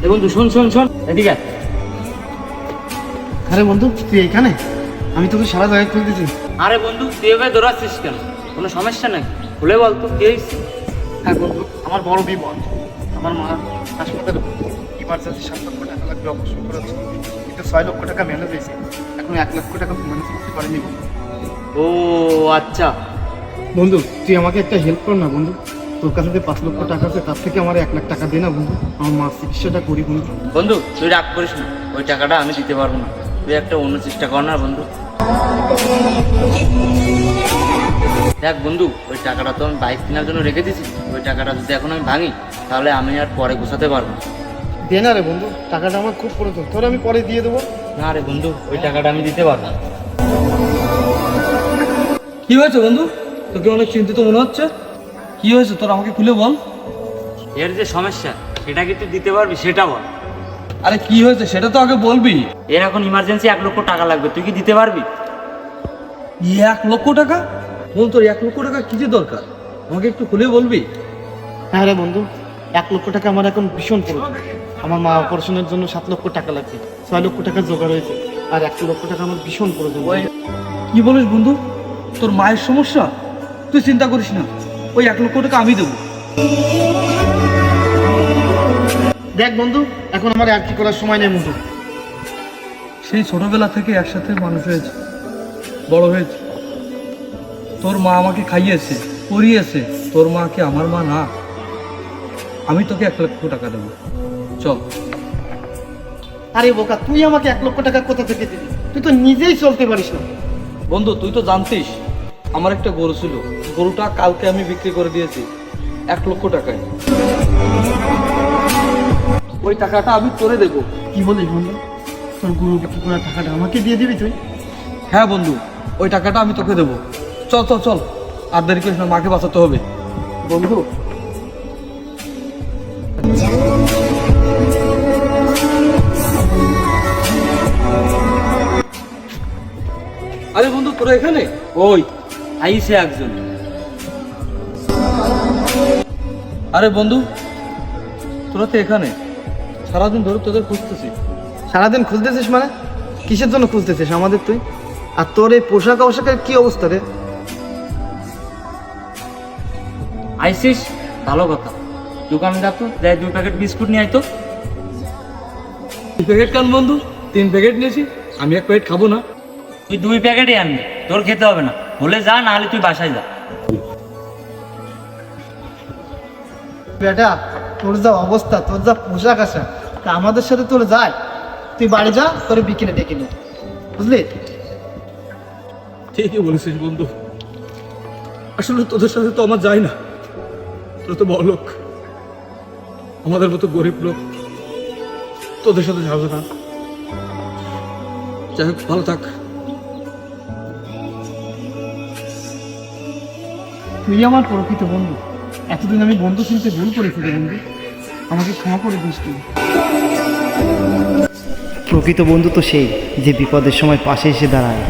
বন্ধু শোন শোন শোন, এদিকে আয়। আরে বন্ধু তুই এখানে? আমি তোকে সারা জায়গায় খুঁজতেছি। আরে বন্ধু তুই এভাবে দৌড়াচ্ছিস কেন? কোনো সমস্যা নাকি? খুলে বল তো কি হয়েছে? হ্যাঁ বন্ধু, আমার বড় বিপদ। আমার মা হাসপাতালে ইমার্জেন্সি 7 লক্ষ টাকা লাগবে অপারেশন করার জন্য, কিন্তু 6 লক্ষ টাকা ম্যানেজ হয়েছে, এখন 1 লক্ষ টাকা ম্যানেজ করতে পারিনি। ও আচ্ছা বন্ধু তুই আমাকে একটা হেল্প কর না বন্ধু, তোর কাছে যে 5 লক্ষ টাকা আছে তার থেকে আমার 1 লাখ টাকা দে না বন্ধু, আমার মার চিকিৎসাটা করি বন্ধু। বন্ধু তুই রাগ করিস না, ওই টাকাটা আমি দিতে পারবো না, তুই একটা অন্য চেষ্টা কর না বন্ধু। দেখ বন্ধু, ওই টাকাটা তো আমি বাইক কেনার জন্য রেখে দিয়েছি, ওই টাকাটা যদি এখন আমি ভাঙি তাহলে আমি আর পরে গোছাতে পারবো না। দে না রে বন্ধু, টাকাটা আমার খুব প্রয়োজন, তোর আমি পরে দিয়ে দেবো। না রে বন্ধু, ওই টাকাটা আমি দিতে পারবো না। কি হয়েছে বন্ধু? তোকে অনেক চিন্তিত মনে হচ্ছে। কি হয়েছে তোর, আমাকে খুলে বল। এর যে সমস্যা সেটা কি তুই দিতে পারবি সেটা বল। আরে কি হয়েছে সেটা তো আগে বলবি। এর এখন ইমার্জেন্সি 1 লক্ষ টাকা লাগবে, তুই কি দিতে পারবি? 1 লক্ষ টাকা? বল তোর 1 লক্ষ টাকা কি যে দরকার, আমাকে একটু খুলে বলবি। হ্যাঁ রে বন্ধু, 1 লক্ষ টাকা আমার এখন ভীষণ প্রয়োজন। আমার মা অপারেশনের জন্য 7 লক্ষ টাকা লাগবে, 6 লক্ষ টাকা জোগাড় হয়েছে, আর 1 লক্ষ টাকা আমার ভীষণ প্রয়োজন। কি বলিস বন্ধু, তোর মায়ের সমস্যা? তুই চিন্তা করিস না, ওই 1 লক্ষ টাকা আমি দেবো। দেখ বন্ধু, এখন আমার আর কি করার সময় নেই বন্ধু। সেই ছোটবেলা থেকে একসাথে মানুষ হয়েছে, বড় হয়েছে। তোর মা আমাকে খাইয়েছে, পরিয়েছে, তোর মা কি আমার মা না? আমি তোকে 1 লক্ষ টাকা দেবো, চল। আরে বোকা, তুই আমাকে 1 লক্ষ টাকা কোথা থেকে দিবি? তুই তো নিজেই চলতে পারিস না। বন্ধু তুই তো জানতিস আমার একটা গরু ছিল, গরুটা কালকে আমি বিক্রি করে দিয়েছি 1 লক্ষ টাকায়। ওই টাকাটা আমি তোরে দেবো। কি বলিস বন্ধু, তোর গরু বিক্রি করার টাকাটা আমাকে দিয়ে দিবি তুই? হ্যাঁ বন্ধু, ওই টাকাটা আমি তোকে দেবো। চল চল চল, আর দেরি করিস না, মাকে বাঁচাতে হবে। বন্ধু আরে বন্ধু তোরা এখানে? ওই আইসে একজন। আরে বন্ধু তোরা তো এখানে, সারাদিন ধরে তোদের খুঁজতেছি। সারাদিন খুঁজতেছিস মানে? কিসের জন্য খুঁজতেছিস আমাদের তুই? আর তোর এই পোশাক আশাকের কি অবস্থা রে? আইসিস ভালো কথা, দোকানে যা তো, যাই 2 প্যাকেট বিস্কুট নিয়ে আইতো। 2 প্যাকেট কান বন্ধু, 3 প্যাকেট নিয়েছি, আমি 1 প্যাকেট খাবো না। তুই 2 প্যাকেটই আনবি, তোর খেতে হবে না, বলে যা, না হলে তুই বাসায় যা। বেটা, তোর যা অবস্থা, তোর যা পোশাক আশাক, তা আমাদের সাথে তোর যায়? তুই বাড়ি যা, তোর বিকেলে ডেকে নে, বুঝলি? ঠিকই বলেছিস বন্ধু, আসলে তোদের সাথে তো আমার যায় না। তোরা তো বড় লোক, আমাদের মতো গরিব লোক তোদের সাথে যাবে না। যাই হোক, ভালো থাক। তুই আমার প্রকৃত বন্ধু, এতদিন আমি বন্ধু চিনতে ভুল করেছি রে বন্ধু, আমাকে ক্ষমা করে দিস তুই। প্রকৃত বন্ধু তো সেই যে বিপদের সময় পাশে এসে দাঁড়ায়।